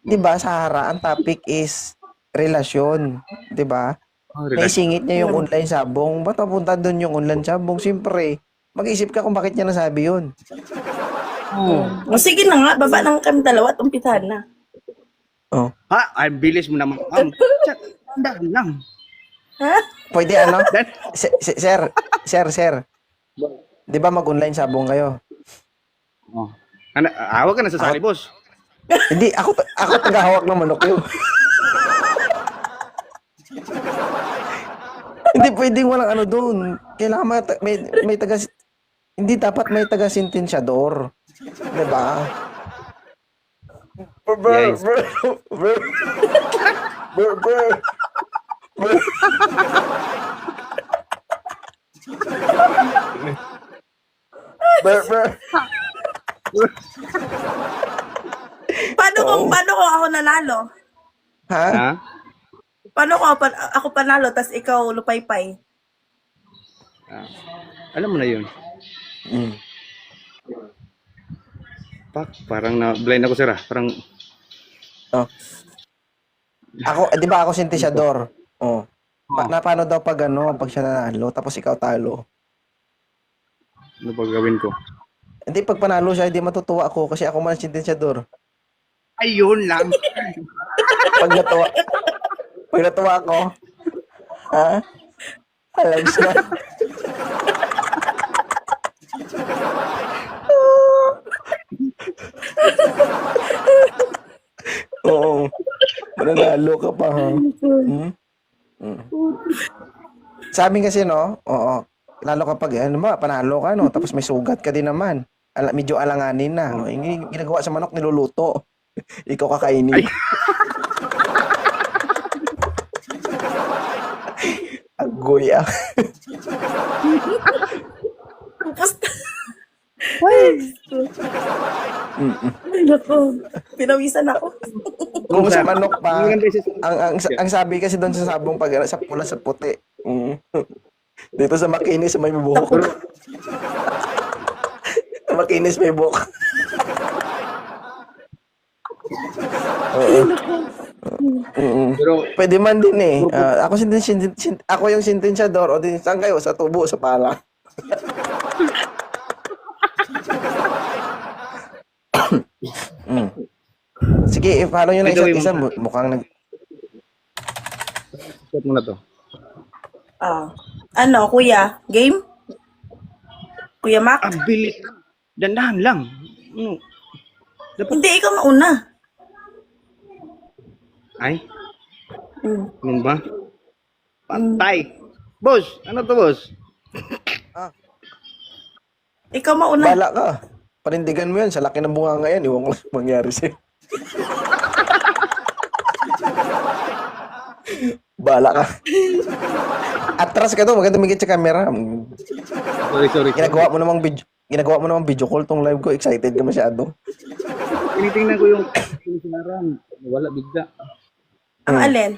Diba, sa Hara, ang topic is relasyon. Diba? Naisingit niya yung online sabong. Ba't papunta doon yung online sabong? Siyempre, mag-isip ka kung bakit niya nasabi yun. O sige na nga, baba na kami dalawa at umpisahan na. Oh. Ha? Ay, bilis mo naman. Tandaan lang. Ha? Pwede ano? Sir. Di ba mag-online sabong kayo? Oh. Ano, awag ka na sa sali, boss. Hindi, ako tagahawak ng manok yun. Hindi pwedeng walang ano doon. Kailangan may taga... Hindi dapat may taga-sentensyador. Diba? Yes. Paano ko ako nanalo? Ha? Ha? Paano ko ako panalo tas ikaw lupaypay? Ah, alam mo na yun. Mm. Pak, parang na-blind ako, sir. Parang, Oh. Ako, di ba ako sentensyador? Oh. Paano daw pag siya nanalo, tapos ikaw talo? ano ba gawin ko? Hindi, pag panalo siya, hindi matutuwa ako kasi ako man ang sentensyador. Ayun lang. Pag natuwa ako, ha? Alam na. Oo. Mananalo ka pa, ha? Hmm? Hmm. Sa amin kasi, no? Oo. Lalo kapag, panalo ka, no? Tapos may sugat ka din naman. Medyo alanganin na. No? Yung ginagawa sa manok, niluluto. Ikaw kakainin. Agoy, ah. Ay, naku. Pinawisan ako. Kung sa manok pa, Ilang beses? ang sabi kasi doon sa sabong pag sa pula sa puti. Dito sa makinis may buhok. Sa makinis may buhok. Oo. Pero, Pwede man din eh. Ako yung sentensyador o din saan kayo? Sa tubo, sa pala. Sige, follow nyo na isa't isa. Mukhang set mo na to. Kuya? Game? Kuya Mac? Ang bilis. Dandahan lang. Ano? Hindi, ikaw mauna. Ay? Ano ba? Pantay. Boss, ano to, boss? Ikaw mauna. bala ka. Panindigan mo yan. Sa laki ng bunga ngayon. Iwan ko lang sa mangyari sa'yo. Bala ka. Atras ka to. Maganda tumingin sa camera. Sorry. Ginagawa mo namang video call tong live ko. Excited ka masyado. Tinitingnan ko yung sinaran. Wala bigla. Ang alin?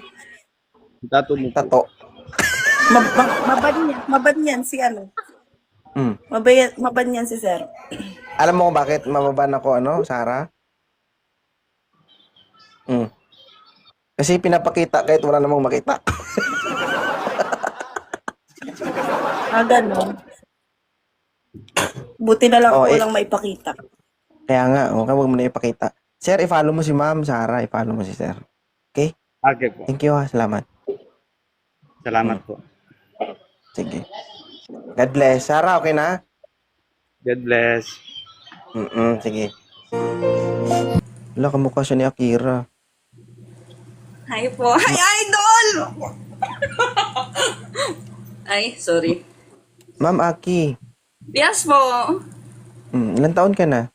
Tato mo. Tato. Mabad niyan si ano. Mm. Mabad niyan si sir. Alam mo kung bakit mababan ako, Sarah? Kasi pinapakita kahit wala namang makita. Ganon. Buti na lang walang maipakita. Kaya nga, huwag mo na ipakita. Sir, i-follow mo si Ma'am Sarah. I-follow mo si Sir. Okay? Okay po. Thank you, Salamat. Salamat po. Sige. God bless. Sarah, okay na? God bless. Sige. Wala, kamukha siya ni Akira. Hi po. Hi, idol! Ay, sorry. Ma'am Aki, Yes po. ilang taon ka na?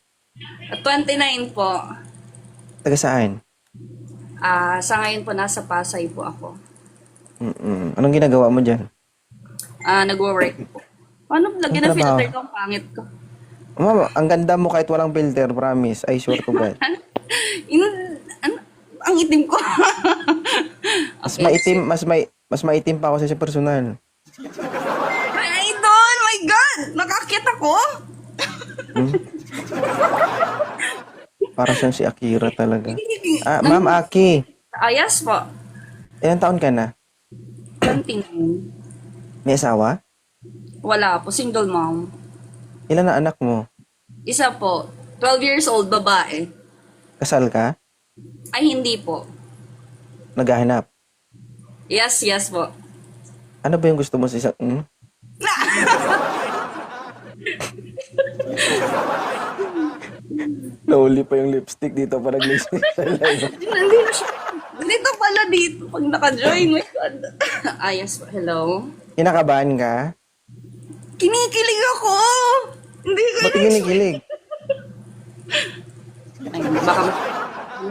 29 po. Taga saan? Sa ngayon po, nasa Pasay po ako. Anong ginagawa mo dyan? Nagwo-work po. Paano lagyan ng trabaho? filter ko? Ang pangit ko. Ma'am, ang ganda mo kahit walang filter, promise. I swear to God. Ang itim ko. Mas maitim pa ako sa personal. My idol! My God! Nakakit ako? Para siyang si Akira talaga. Ma'am Aki, Yes po. ilang taon ka na? 29. May asawa? Wala po. Single mom. Ilan na anak mo? Isa po. 12 years old, babae. Kasal ka? Ay, hindi po. Naghahanap? Yes po. Ano ba yung gusto mo sa isang... Nauli pa yung lipstick dito para nag-lipstick sa live. Dito pala dito pag naka-join. My God. Yes po. Hello? Kinakabahan ka? Kinikilig ako! Hindi ko Ba't kinikilig? Ay, baka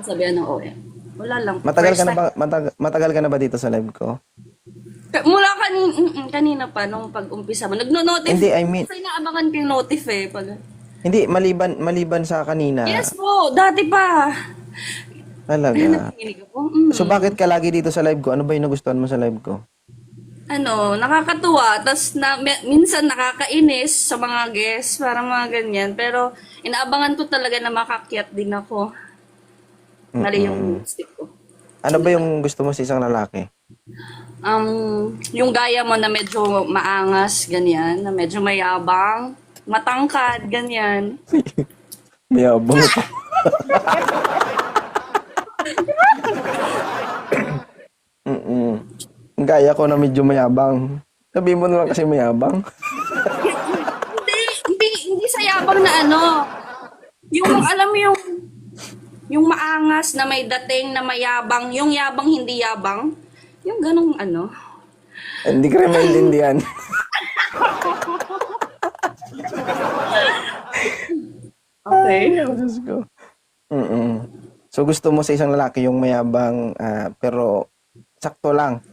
sabihan ng OM. Wala lang. Matagal First ka na time. ba matagal ka na ba dito sa live ko? Mula kanina pa, nung pag-umpisa mo. Nagno-notif. Hindi, I mean- Kasi naabangan ko yung notif eh. Hindi, maliban sa kanina. Yes po, dati pa. Talaga. Nakikinig ako. So bakit ka lagi dito sa live ko? Ano ba yung nagustuhan mo sa live ko? Nakakatuwa. Tapos minsan nakakainis sa mga guests, parang mga ganyan. Pero inaabangan ko talaga na makakyat din ako. Mali yung stick ko. Ano ba yung gusto mo sa isang lalaki? Yung gaya mo na medyo maangas, ganyan, na medyo mayabang, matangkad, ganyan. Mayabang. Gaya ko na medyo mayabang. Sabihin mo na lang kasi mayabang. Hindi sa yabang na yung alam mo yung maangas na may dating na mayabang, yung yabang hindi yabang, yung ganong Hindi ko rin maintindihan. Okay. Diyos ko. So gusto mo sa isang lalaki yung mayabang, pero sakto lang.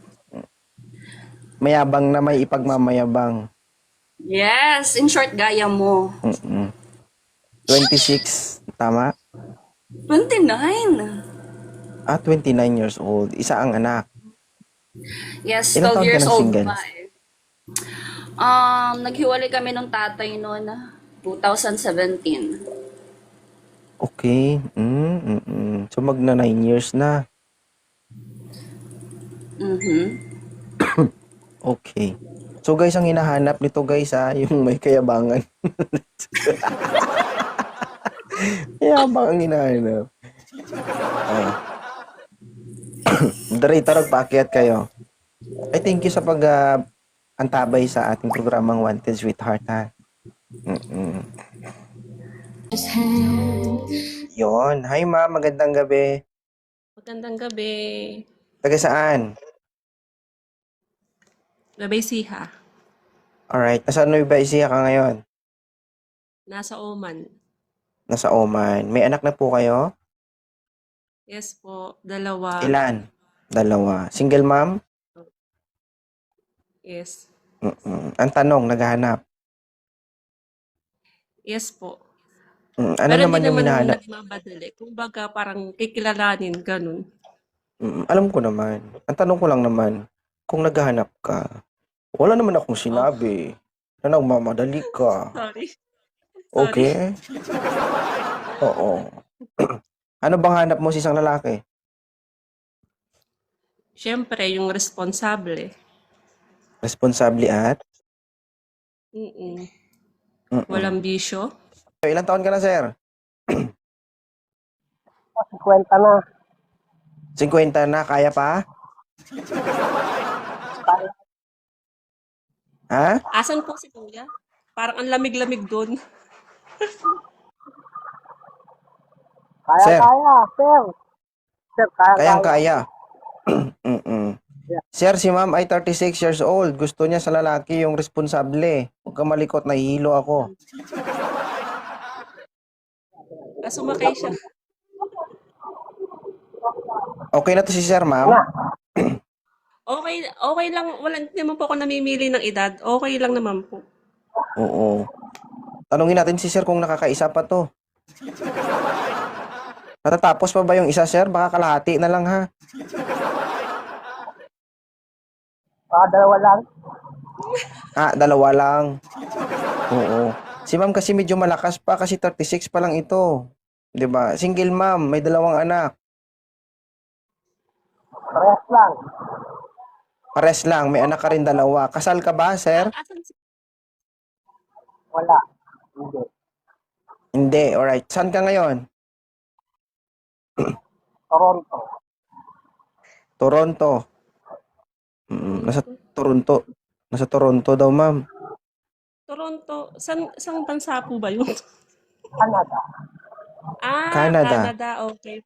Mayabang na may ipagmamayabang. Yes, in short, gaya mo. 26, tama? 29. 29 years old. Isa ang anak. Yes, Ilang 12 taon ka years ng old single? babae. Naghiwalay kami nung tatay noon, 2017. Okay. So magna 9 years na. Okay. So guys, ang hinahanap nito guys yung may kayabangan. Yabang ang hinahanap. Moderator, paakyat kayo. Ay, thank you sa antabay sa ating programang Wanted Sweetheart, ha? Yon. Hi, ma'am. Magandang gabi. Magandang gabi. Taga saan? Gabay Siha. Alright. Nasaan mo ba isiya ka ngayon? Nasa Oman. Nasa Oman. May anak na po kayo? Yes po, 2. Ilan? 2. Single mom? Yes. Ang tanong, naghahanap. Yes po. Ano Pero naman hindi yung naman hinahanap? nagmamadali. Kumbaga parang kikilalanin, ganun. Alam ko naman. Ang tanong ko lang naman, kung naghahanap ka, wala naman akong sinabi na nagmamadali ka. Sorry. Okay? Oo. Ano bang hanap mo sa isang lalaki? Siyempre, yung responsable. Responsable at? Mm-mm. Mm-mm. Walang bisyo. Ilang taon ka na, sir? 50 na. 50 na, kaya pa? Ha? Asan po si Kuya? Parang ang lamig-lamig doon. Sir. Kaya, sir. Sir, kaya. Kayang-kaya. Sir, si ma'am ay 36 years old. Gusto niya sa lalaki yung responsable. Huwag ka malikot, nahihilo ako. Sumakay siya. Okay na to si sir, ma'am? Okay lang. Hindi naman po ako namimili ng edad. Okay lang naman po. Oo. Tanungin natin si sir kung nakakaisa pa to. Natatapos pa ba yung isa, sir? Baka kalahati na lang, ha? 2 lang. 2 lang. Oo. Si ma'am kasi medyo malakas pa kasi 36 pa lang ito. 'Di ba? Single ma'am, may 2 anak. Parehas lang. Pares lang, may anak ka rin 2. Kasal ka ba, sir? Asan si... Wala. Hindi. Hindi, alright. Saan ka ngayon? Toronto. Toronto. Nasa Toronto. Nasa Toronto daw, ma'am. Toronto. Saan bansa po ba yun? Canada. Canada. Canada. Okay.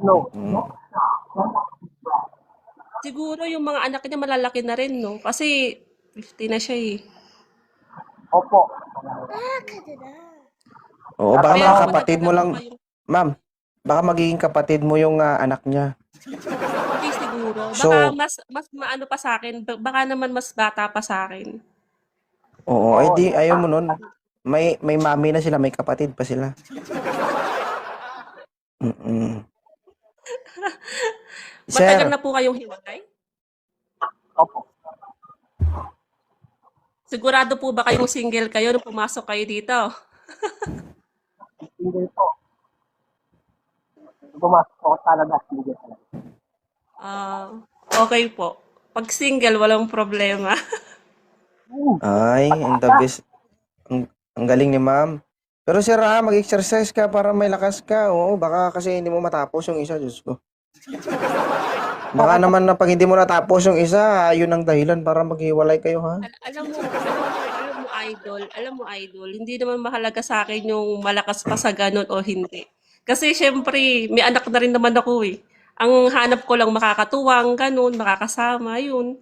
No. Siguro yung mga anak niya malalaki na rin, no? Kasi 50 na siya eh. Opo. Oo, baka Pero mga kapatid mo lang. magdadalawa yung- Ma'am, baka magiging kapatid mo yung anak niya. Hindi siguro. Baka So- mas maano pa sa akin. Baka naman mas bata pa sa akin. Oo, ay di, ayaw mo nun. May mami na sila, may kapatid pa sila. Matagal Sir, na po kayong hiwalay? Opo. Sigurado po ba kayong single kayo nung pumasok kayo dito? Hindi po. Pumasok po talaga. Hindi talaga. Okay po. Pag single, walang problema. ay, ang the best. Ang galing ni ma'am. Pero sir, mag-exercise ka para may lakas ka. Oo, baka kasi hindi mo matapos yung isa, Diyos ko. Baka naman na pag hindi mo natapos yung isa, yun ang dahilan para maghiwalay kayo, ha? Alam mo, idol, hindi naman mahalaga sa akin yung malakas pa sa ganun o hindi. Kasi syempre, may anak na rin naman ako eh. Ang hanap ko lang makakatuwang, ganun, makakasama, yun.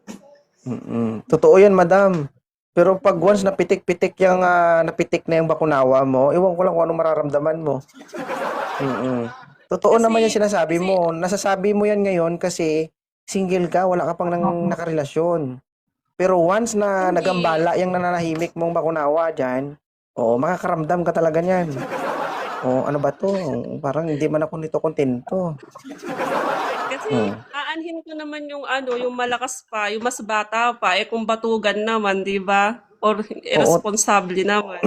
Totoo yan, madam. Pero pag once napitik-pitik yung napitik na yung bakunawa mo, iwan ko lang kung anong mararamdaman mo. Totoo naman yung sinasabi mo. Nasasabi mo yan ngayon kasi single ka, wala ka pang nakarelasyon. Pero once na Hindi. nagambala yung nananahimik mong bakunawa dyan, makakaramdam ka talaga niyan. Ano ba to? Parang hindi man ako nito kontento. Kasi aanhin ko naman yung yung malakas pa, yung mas bata pa, kung batugan naman, di ba? Or irresponsible naman.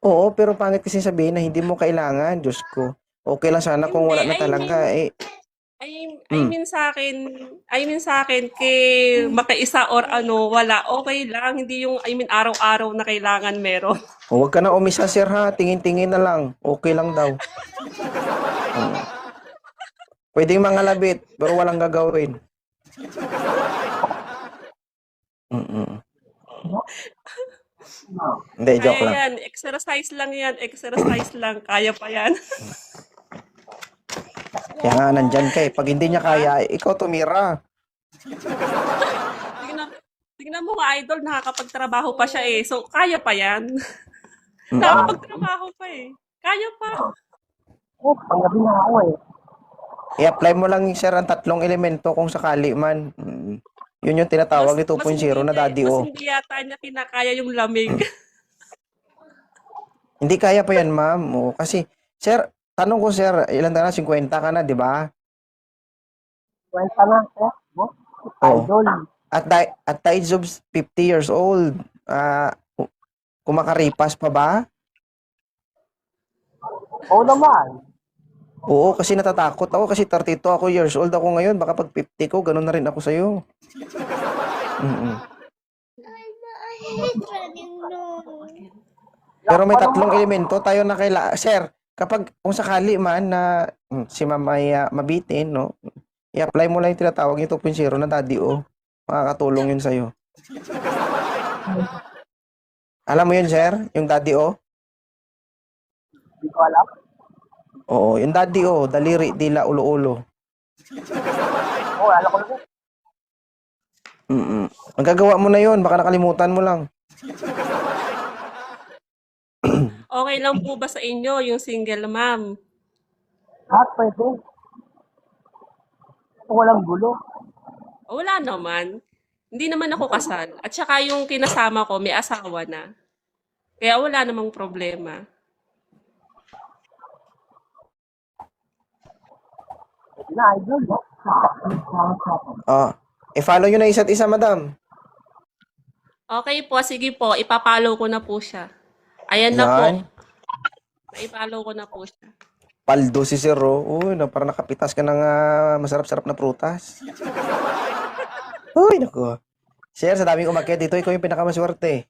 Oo, pero pangit kasi sabihin na hindi mo kailangan, Diyos ko. Okay lang sana kung wala na Hindi, talaga. I mean sa akin, makaisa or wala, okay lang. Hindi yung, araw-araw na kailangan meron. Huwag ka na umisa, sir, ha? Tingin-tingin na lang. Okay lang daw. Pwedeng mga labit, pero walang gagawin. Hindi, joke Kaya lang. yan, exercise lang, kaya pa yan. Kaya nga, nandyan ka eh. Pag hindi niya kaya, ikaw tumira. Tingnan mo nga, idol, nakakapagtrabaho pa siya eh. So, kaya pa yan. Nakakapagtrabaho pa eh. Kaya pa. Oh, panggabi na ako eh. I-apply mo lang, sir, ang 3 elemento kung sakali man. Yun yung tinatawag ni 2.0 na daddy Mas o. hindi yata niya kinakaya yung lamig. Hindi kaya pa yan, ma'am. O, kasi, sir, tanong ko, sir, ilan na 50 ka na, di ba? Kwenta na, sir. No? Oh. Idol. At the age of 50 years old, kumakaripas pa ba? Oo naman. Oo, kasi natatakot ako kasi 32 ako years old ako ngayon. Baka pag 50 ko, ganun na rin ako sa'yo. Mm-mm. Pero may 3 elemento tayo na Sir, kung sakali man na si ma'am ay mabitin, no? I-apply mo lang yung tinatawag yung 2.0 na daddy o. Makakatulong yun sa'yo. Alam mo yun, sir? Yung daddy o? Hindi ko alam. Oo, yung daddy o. Daliri, dila, ulo-ulo. Oo, alam ko na. Magagawa mo na yun. Baka nakalimutan mo lang. Okay lang po ba sa inyo yung single ma'am? Lahat pwede. Kung walang gulo. Wala naman. Hindi naman ako kasal. At saka yung kinasama ko, may asawa na. Kaya wala namang problema. Pwede na, idol. No? I-follow nyo na isa't isa, madam. Okay po, sige po. Ipapalo ko na po siya. Ayan na po. Yan. Ipalo ko na po siya. Paldo si Sir, oh. Uy, parang nakapitas ka ng masarap-sarap na prutas. Uy, naku. Sir, sa daming umakyat dito, ikaw yung pinakamaswerte.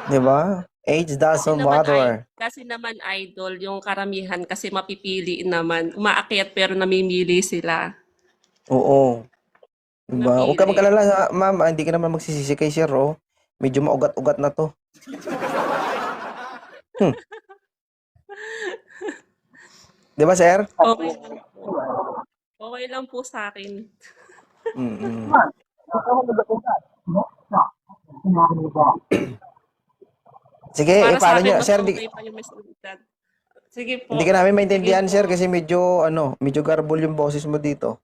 Di ba? Age doesn't matter. Kasi naman idol, yung karamihan kasi mapipili naman. Umaakyat pero namimili sila. Oo. Diba? Huwag ka Napili. mag-alala, ma'am. Hindi ka naman magsisisi kay Sir, oh. Medyo maugat-ugat na to. Di ba, Sir? Okay lang po. Okay lang po sa akin. Sige, Para sa i-follow akin, nyo. mas Sir, okay pa yung may edad. Sige po. hindi ka namin maintindihan, Sige Sir, po. kasi medyo garble yung boses mo dito.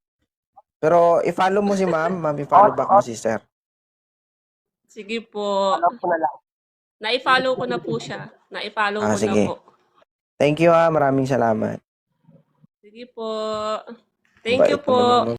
Pero i-follow mo si ma'am. Ma'am, i-follow back mo si Sir. Sige po. Alam ko na lang. Na-follow ko na po siya. Na-follow ko na Sige. po. Thank you, ha. Maraming salamat. Sige po. Thank you Bait po. naman, ma'am.